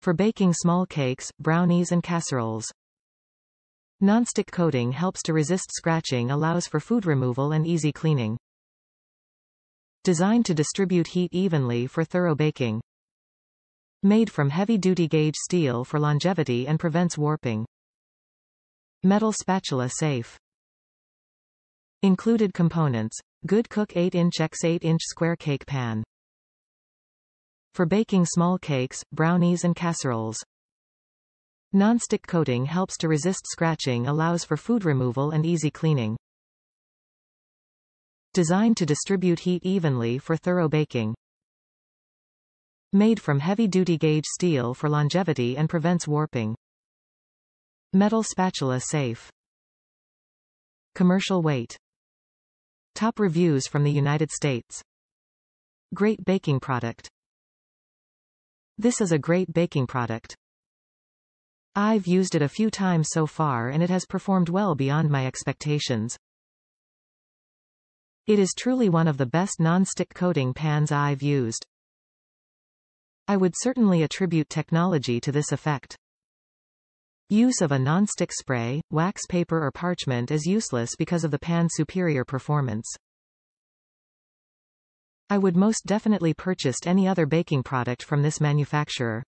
For baking small cakes, brownies and casseroles. Nonstick coating helps to resist scratching, allows for food removal and easy cleaning. Designed to distribute heat evenly for thorough baking. Made from heavy-duty gauge steel for longevity and prevents warping. Metal spatula safe. Included components. Good Cook 8-inch x 8-inch square cake pan. For baking small cakes, brownies and casseroles. Nonstick coating helps to resist scratching, allows for food removal and easy cleaning. Designed to distribute heat evenly for thorough baking. Made from heavy-duty gauge steel for longevity and prevents warping. Metal spatula safe. Commercial weight. Top reviews from the United States. Great baking product. This is a great baking product. I've used it a few times so far and it has performed well beyond my expectations. It is truly one of the best non-stick coating pans I've used. I would certainly attribute technology to this effect. Use of a non-stick spray, wax paper or parchment is useless because of the pan's superior performance. I would most definitely purchase any other baking product from this manufacturer.